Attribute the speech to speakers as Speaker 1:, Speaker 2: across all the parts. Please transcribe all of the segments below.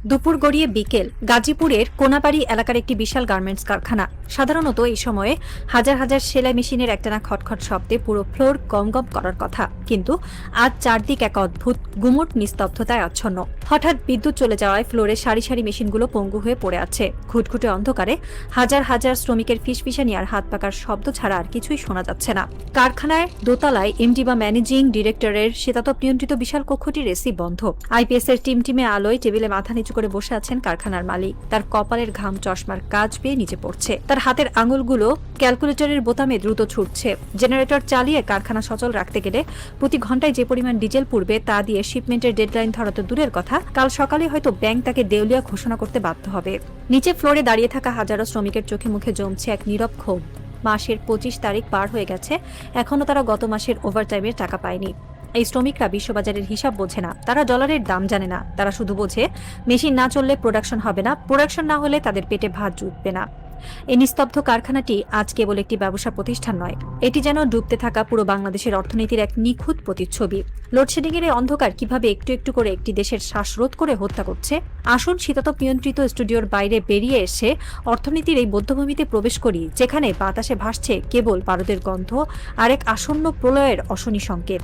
Speaker 1: দুপুর গড়িয়ে বিকেল গাজীপুরের কোনাবাড়ি এলাকার একটি বিশাল গার্মেন্টস কারখানা। সাধারণত এই সময়ে হাজার হাজার সেলাই মেশিনের একটানা খটখট শব্দে পুরো ফ্লোর গমগম করার কথা, কিন্তু আজ চারদিক এক অদ্ভুত গুমুট নিস্তব্ধতায় আচ্ছন্ন। হঠাৎ বিদ্যুৎ চলে যাওয়ায় ফ্লোরে সারি সারি মেশিনগুলো পঙ্গু হয়ে পড়ে আছে। ঘুটঘুটে অন্ধকারে হাজার হাজার শ্রমিকের ফিসফিসানি আর হাত পাকার শব্দ ছাড়া আর কিছুই শোনা যাচ্ছে না। কারখানায় দোতলায় এমডি বা ম্যানেজিং ডিরেক্টরের শীতাতপ নিয়ন্ত্রিত বিশাল কক্ষটির এসি বন্ধ। আইপিএস এর টিমটিমে আলোয় টেবিলে মাথা নিচু করে বসে আছেন কারখানার মালিক। তার কপালের ঘাম চশমার কাজ পেয়ে নিচে পড়ছে। তার হাতের আঙুলগুলো ক্যালকুলেটরের বোতামে দ্রুত ছুটছে। জেনারেটর চালিয়ে কারখানা সচল রাখতে গেলে প্রতি ঘন্টায় যে পরিমাণ ডিজেল পুড়বে তা দিয়ে শিপমেন্টের ডেডলাইন ধরা তো দূরের কথা, কাল সকালে হয়তো ব্যাংক তাকে দেউলিয়া ঘোষণা করতে বাধ্য হবে। নিচে ফ্লোরে দাঁড়িয়ে থাকা হাজারো শ্রমিকের চোখে মুখে জমছে এক নীরব ক্ষোভ। মাসের 25 তারিখ পার হয়ে গেছে, এখনো তারা গত মাসের ওভারটাইমের টাকা পায়নি। এই শ্রমিকরা বিশ্ববাজারের হিসাব বোঝে না, তারা ডলারের দাম জানে না, তারা শুধু বোঝে মেশিন না চললে প্রোডাকশন হবে না, প্রোডাকশন না হলে তাদের পেটে ভাত জুটবে না। এই নিস্তব্ধ কারখানাটি আজ কেবল একটি ব্যবসা প্রতিষ্ঠান নয়, এটি যেন ডুবতে থাকা পুরো বাংলাদেশের অর্থনীতির এক নিখুঁত প্রতিচ্ছবি। লোডশেডিং এর অন্ধকার কিভাবে একটু একটু করে একটি দেশের শ্বাসরোধ করে হত্যা করছে। আসুন শীতাতপ নিয়ন্ত্রিত স্টুডিওর বাইরে বেরিয়ে এসে অর্থনীতির এই বধ্যভূমিতে প্রবেশ করি, যেখানে বাতাসে ভাসছে কেবল বারুদের গন্ধ আর এক আসন্ন প্রলয়ের অশনি সংকেত।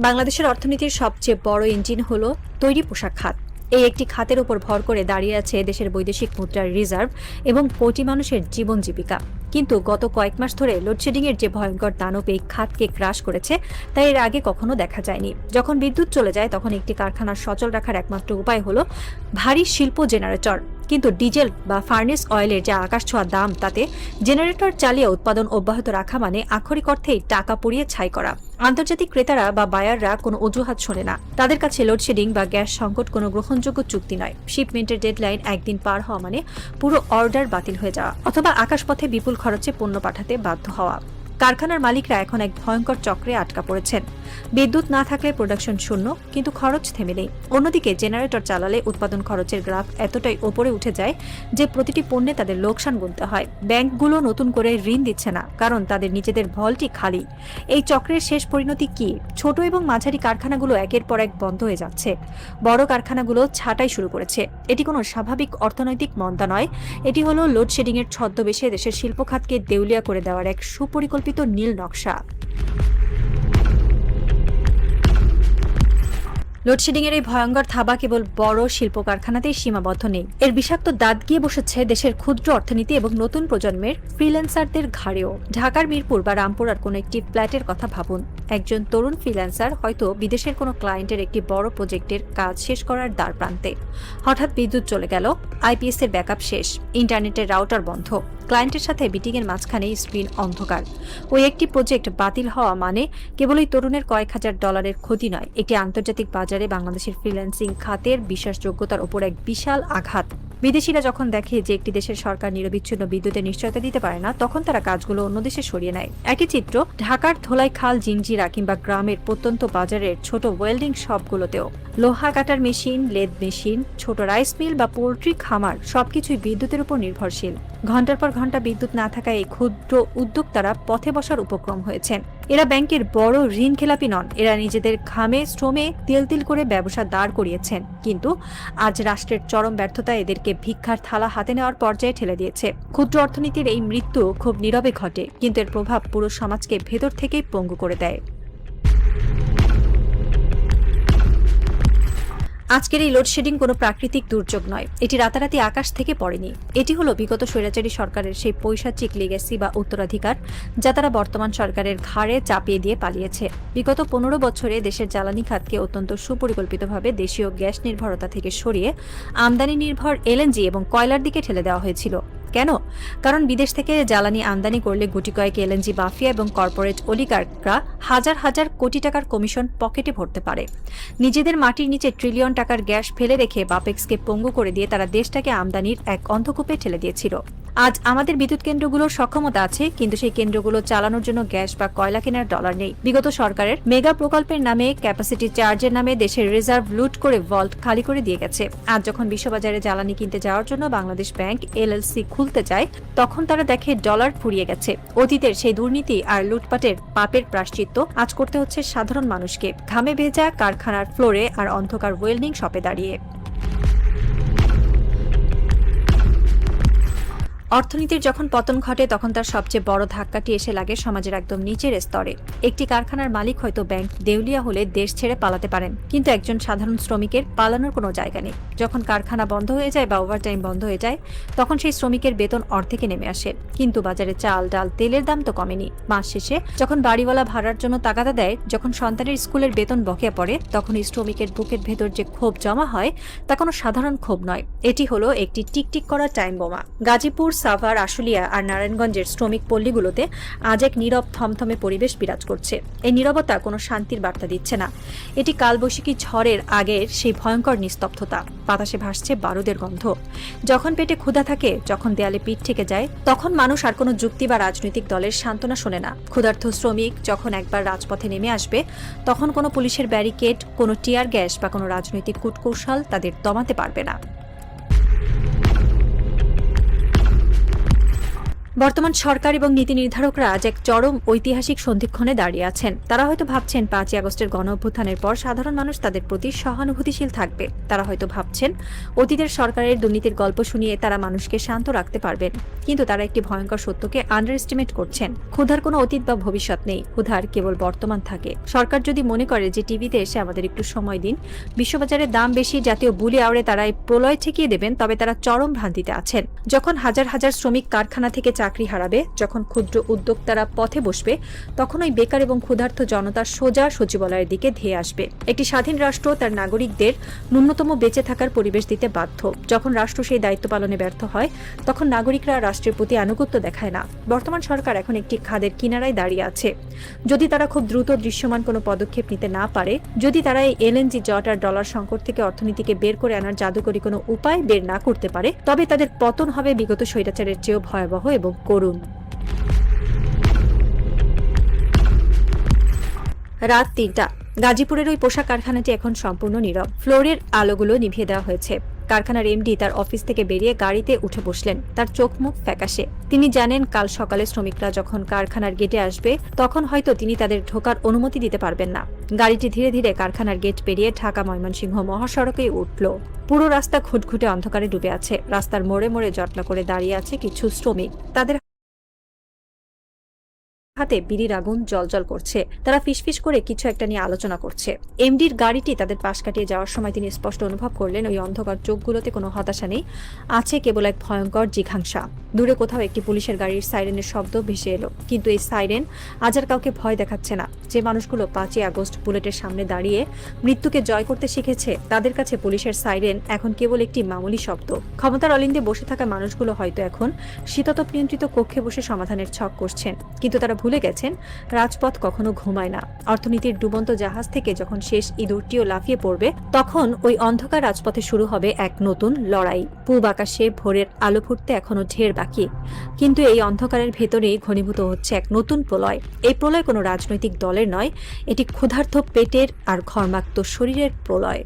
Speaker 1: বাংলাদেশের অর্থনীতির সবচেয়ে বড় ইঞ্জিন হলো তৈরি পোশাক খাত। এই একটি খাতের উপর ভর করে দাঁড়িয়ে আছে দেশের বৈদেশিক মুদ্রার রিজার্ভ এবং কোটি মানুষের জীবন জীবিকা। কিন্তু গত কয়েক মাস ধরে লোডশেডিং এর যে ভয়ঙ্কর দানব এই খাতকে গ্রাস করেছে তা এর আগে কখনো দেখা যায়নি। যখন বিদ্যুৎ চলে যায় তখন একটি কারখানা সচল রাখার একমাত্র উপায় হলো ভারী শিল্প জেনারেটর। কিন্তু ডিজেল বা ফার্নেস অয়েলের যে আকাশছোঁয়া দাম, তাতে জেনারেটর চালিয়ে উৎপাদন অব্যাহত রাখা মানে আক্ষরিক অর্থেই টাকা পুড়িয়ে ছাই করা। আন্তর্জাতিক ক্রেতারা বা বায়াররা কোনো অজুহাত শোনে না। তাদের কাছে লোডশেডিং বা গ্যাস সংকট কোনো গ্রহণযোগ্য চুক্তি নয়। শিপমেন্টের ডেডলাইন একদিন পার হওয়া মানে পুরো অর্ডার বাতিল হয়ে যাওয়া, অথবা আকাশপথে বিপুল খরচে পণ্য পাঠাতে বাধ্য হওয়া। কারখানার মালিকরা এখন এক ভয়ঙ্কর চক্রে আটকা পড়েছেন। বিদ্যুৎ না থাকলে প্রোডাকশন শূন্য, কিন্তু খরচ থেমে নেই। অন্যদিকে জেনারেটর চালালে উৎপাদন খরচের গ্রাফ এতটাই ওপরে উঠে যায় যে প্রতিটি পণ্যে তাদের লোকসান গুনতে হয়। ব্যাংকগুলো নতুন করে ঋণ দিচ্ছে না, কারণ তাদের নিজেদের ভল্টই খালি। এই চক্রের শেষ পরিণতি কি? ছোট এবং মাঝারি কারখানাগুলো একের পর এক বন্ধ হয়ে যাচ্ছে, বড় কারখানাগুলো ছাঁটাই শুরু করেছে। এটি কোনো স্বাভাবিক অর্থনৈতিক মন্দা নয়, এটি হলো লোডশেডিং এর ছদ্মবেশে দেশের শিল্প খাতকে দেউলিয়া করে দেওয়ার এক সুপরিকল্পিত নীল নকশা। লোডশেডিং এর এই ভয়ঙ্কর থাবা কেবল বড় শিল্প কারখানাতেই সীমাবদ্ধ নেই, এর বিষাক্ত দাঁত গিয়ে বসেছে দেশের ক্ষুদ্র অর্থনীতি এবং নতুন প্রজন্মের ফ্রিল্যান্সারদের ঘাড়েও। ঢাকার মিরপুর বা রামপুরার কোনো একটি ফ্ল্যাটের কথা ভাবুন। একজন তরুণ ফ্রিল্যান্সার হয়তো বিদেশের কোনো ক্লায়েন্টের একটি বড় প্রজেক্টের কাজ শেষ করার দ্বার প্রান্তে। হঠাৎ বিদ্যুৎ চলে গেল, আইপিএস এর ব্যাকআপ শেষ, ইন্টারনেটের রাউটার বন্ধ, ক্লায়েন্টের সাথে মিটিং এর মাঝখানে স্ক্রিন অন্ধকার। ওই একটি প্রজেক্ট বাতিল হওয়া মানে কেবল ওই তরুণের কয়েক হাজার ডলারের ক্ষতি নয়, এটি আন্তর্জাতিক বাজারে বাংলাদেশের ফ্রিল্যান্সিং খাতের বিশ্বাসযোগ্যতার উপর এক বিশাল আঘাত। বিদেশিরা যখন দেখে যে একটি দেশের সরকার নিরবিচ্ছিন্ন বিদ্যুতের নিশ্চয়তা দিতে পারে না, তখন তারা কাজগুলো অন্য দেশে সরিয়ে নেয়। একই চিত্র ঢাকার ধোলাইখাল, জিঞ্জিরা কিংবা গ্রামের প্রত্যন্ত বাজারের ছোট ওয়েল্ডিং শপগুলোতেও। লোহা কাটার মেশিন, লেদ মেশিন, ছোট রাইস মিল বা পোল্ট্রি খামার সবকিছুই বিদ্যুতের উপর নির্ভরশীল। ঘন্টার পর ঘন্টা বিদ্যুৎ না থাকায় এই ক্ষুদ্র উদ্যোক্তারা পথে বসার উপক্রম হয়েছেন। এরা ব্যাংকের বড় ঋণ খেলাপি নন, এরা নিজেদের ঘামে শ্রমে তিল তিল করে ব্যবসা দাঁড় করিয়েছেন। কিন্তু আজ রাষ্ট্রের চরম ব্যর্থতা এদেরকে ভিক্ষার থালা হাতে নেওয়ার পর্যায়ে ঠেলে দিয়েছে। ক্ষুদ্র অর্থনীতির এই মৃত্যু খুব নীরবে ঘটে, কিন্তু এর প্রভাব পুরো সমাজকে ভেতর থেকেই পঙ্গু করে দেয়। আজকের এই লোডশেডিং কোনো প্রাকৃতিক দুর্যোগ নয়, এটি রাতারাতি আকাশ থেকে পড়েনি। এটি হলো বিগত স্বৈরাচারী সরকারের সেই পৈশাচিক লেগেসি বা উত্তরাধিকার, যা তারা বর্তমান সরকারের ঘাড়ে চাপিয়ে দিয়ে পালিয়েছে। বিগত 15 বছরে দেশের জ্বালানি খাতকে অত্যন্ত সুপরিকল্পিতভাবে দেশীয় গ্যাস নির্ভরতা থেকে সরিয়ে আমদানি নির্ভর এলএনজি এবং কয়লার দিকে ঠেলে দেওয়া হয়েছিল। কেন? কারণ বিদেশ থেকে জ্বালানি আমদানি করলে গুটি কয়েক এলএনজি মাফিয়া এবং কর্পোরেট অলিগার্করা হাজার হাজার কোটি টাকার কমিশন পকেটে ভরতে পারে। নিজেদের মাটির নিচে ট্রিলিয়ন টাকার গ্যাস ফেলে রেখে বাপেক্সকে পঙ্গু করে দিয়ে তারা দেশটাকে আমদানির এক অন্ধকূপে ঠেলে দিয়েছিল। আজ আমাদের বিদ্যুৎ কেন্দ্রগুলোর সক্ষমতা আছে, কিন্তু সেই কেন্দ্রগুলো চালানোর জন্য গ্যাস বা কয়লা কেনার ডলার নেই। বিগত সরকারের মেগা প্রকল্পের নামে, ক্যাপাসিটি চার্জের নামে দেশের রিজার্ভ লুট করে ভল্ট খালি করে দিয়ে গেছে। আজ যখন বিশ্ববাজারে জ্বালানি কিনতে যাওয়ার জন্য বাংলাদেশ ব্যাংক এলএলসি খুলতে যায়, তখন তারা দেখে ডলার ফুরিয়ে গেছে। অতীতের সেই দুর্নীতি আর লুটপাটের পাপের প্রায়শ্চিত্ত আজ করতে হচ্ছে সাধারণ মানুষকে, ঘামে ভেজা কারখানার ফ্লোরে আর অন্ধকার ওয়েল্ডিং শপে দাঁড়িয়ে। অর্থনীতির যখন পতন ঘটে তখন তার সবচেয়ে বড় ধাক্কাটি এসে লাগে সমাজের একদম নিচের স্তরে। একটি কারখানার মালিক হয়তো ব্যাংক দেউলিয়া হলে দেশ ছেড়ে পালাতে পারেন, কিন্তু একজন সাধারণ শ্রমিকের পালানোর কোনো জায়গা নেই। যখন কারখানা বন্ধ হয়ে যায় বা ওভারটাইম বন্ধ হয়ে যায়, তখন সেই শ্রমিকের বেতন অর্ধেকে নেমে আসে। কিন্তু বাজারে চাল, ডাল, তেলের দাম তো কমেনি। মাস শেষে যখন বাড়িওয়ালা ভাড়ার জন্য তাগাদা দেয়, যখন সন্তানের স্কুলের বেতন বকেয়া পড়ে, তখন এই শ্রমিকের বুকের ভেতর যে ক্ষোভ জমা হয় তা কোনো সাধারণ ক্ষোভ নয়। এটি হলো একটি টিকটিক করা টাইম বোমা। গাজীপুর, সাভার, আশুলিয়া আর নারায়ণগঞ্জের শ্রমিক পল্লীগুলোতে আজ এক নীরব থমথমে পরিবেশ বিরাজ করছে। এই নীরবতা কোনো শান্তির বার্তা দিচ্ছে না। এটি কালবৈশাখী ঝড়ের আগের সেই ভয়ঙ্কর নিস্তব্ধতা। বাতাসে ভাসছে বারুদের গন্ধ। যখন পেটে ক্ষুধা থাকে, যখন দেয়ালে পিঠ ঠেকে যায়, তখন মানুষ আর কোনো যুক্তি বা রাজনৈতিক দলের সান্ত্বনা শোনে না। ক্ষুধার্ত শ্রমিক যখন একবার রাজপথে নেমে আসবে, তখন কোনো পুলিশের ব্যারিকেড, কোনো টিয়ার গ্যাস বা কোনো রাজনৈতিক কূটকৌশল তাদের দমাতে পারবে না। বর্তমান সরকার এবং নীতি নির্ধারকরা আজ এক চরম ঐতিহাসিক সন্ধিক্ষণে দাঁড়িয়ে আছেন। তারা হয়তো ভাবছেন 5ই আগস্টের গণ অভ্যুত্থানের পর সাধারণ মানুষ তাদের প্রতি সহানুভূতিশীল থাকবে। তারা হয়তো ভাবছেন অতীতের সরকারের দুর্নীতির গল্প শুনিয়ে তারা মানুষকে শান্ত রাখতে পারবেন। কিন্তু তারা একটি ভয়ঙ্কর সত্যকে আন্ডার এস্টিমেট করছেন। ক্ষুধার কোনো অতীত বা ভবিষ্যৎ নেই, ক্ষুধার কেবল বর্তমান থাকে। সরকার যদি মনে করে যে টিভিতে এসে আমাদের একটু সময় দিন, বিশ্ববাজারে দাম বেশি, জাতীয় বুলি আওড়ে তারা এই প্রলয় ঠেকিয়ে দেবেন, তবে তারা চরম ভ্রান্তিতে আছেন। যখন হাজার হাজার শ্রমিক কারখানা থেকে চাকরি হারাবে, যখন ক্ষুদ্র উদ্যোক্তারা পথে বসবে, তখন ওই বেকার এবং ক্ষুধার্ত জনতা সোজা সচিবালয়ের দিকে ধেয়ে আসবে। একটি স্বাধীন রাষ্ট্র তার নাগরিকদের ন্যূনতম বেঁচে থাকার পরিবেশ দিতে বাধ্য। যখন রাষ্ট্র সেই দায়িত্ব পালনে ব্যর্থ হয়, তখন নাগরিকরা রাষ্ট্রের প্রতি আনুগত্য দেখায় না। বর্তমান সরকার এখন একটি খাদের কিনারায় দাঁড়িয়ে আছে। যদি তারা খুব দ্রুত দৃশ্যমান কোনো পদক্ষেপ নিতে না পারে, যদি তারা এই এলএনজি জট আর ডলার সংকট থেকে অর্থনীতিকে বের করে আনার জাদুকরী কোনো উপায় বের না করতে পারে, তবে তাদের পতন হবে বিগত স্বৈরাচারের চেয়েও ভয়াবহ এবং করুণ। রাত ৩টা। গাজীপুরের ওই পোশাক কারখানাটি এখন সম্পূর্ণ নীরব। ফ্লোরের আলোগুলো নিভিয়ে দেওয়া হয়েছে। কারখানার এমডি তার অফিস থেকে বেরিয়ে গাড়িতে উঠে বসলেন। তার চোখ মুখ ফ্যাকাশে। তিনি জানেন কাল সকালে শ্রমিকরা যখন কারখানার গেটে আসবে, তখন হয়তো তিনি তাদের ঢোকার অনুমতি দিতে পারবেন না। গাড়িটি ধীরে ধীরে কারখানার গেট পেরিয়ে ঢাকা ময়মনসিংহ মহাসড়কে উঠল। পুরো রাস্তা ঘুটঘুটে অন্ধকারে ডুবে আছে। রাস্তার মোড়ে মোড়ে জটলা করে দাঁড়িয়ে আছে কিছু শ্রমিক। তাদের হাতে বিড়ির আগুন জ্বলজ্বল করছে। তারা ফিসফিস করে কিছু একটা নিয়ে আলোচনা করছে। এমডির গাড়িটি তাদের পাশ কাটিয়ে যাওয়ার সময় তিনি স্পষ্ট অনুভব করলেন ওই অন্ধকার চোখগুলোতে কোনো হতাশা নেই, আছে কেবল এক ভয়ঙ্কর জিঘাংসা। দূরে কোথাও একটি পুলিশের গাড়ির সাইরেনের শব্দ ভেসে এলো, কিন্তু এই সাইরেন আজ আর কাউকে ভয় দেখাচ্ছে না। যে মানুষগুলো 5ই আগস্ট বুলেটের সামনে দাঁড়িয়ে মৃত্যুকে জয় করতে শিখেছে, তাদের কাছে পুলিশের সাইরেন এখন কেবল একটি মামুলি শব্দ। ক্ষমতার অলিন্দে বসে থাকা মানুষগুলো হয়তো এখন শীতাতপ নিয়ন্ত্রিত কক্ষে বসে সমাধানের ছক করছেন, কিন্তু তারা ভুলে গেছেন রাজপথ কখনো ঘুমায় না। অর্থনীতির ডুবন্ত জাহাজ থেকে যখন শেষ ইঁদুরটিও লাফিয়ে পড়বে, তখন ওই অন্ধকার রাজপথে শুরু হবে এক নতুন লড়াই। পূব আকাশে ভোরের আলো ফুটতে এখনো ঢের বাকি, কিন্তু এই অন্ধকারের ভেতরেই ঘনীভূত হচ্ছে এক নতুন প্রলয়। এই প্রলয় কোনো রাজনৈতিক দলের নয়, এটি ক্ষুধার্ত পেটের আর ঘর্মাক্ত শরীরের প্রলয়।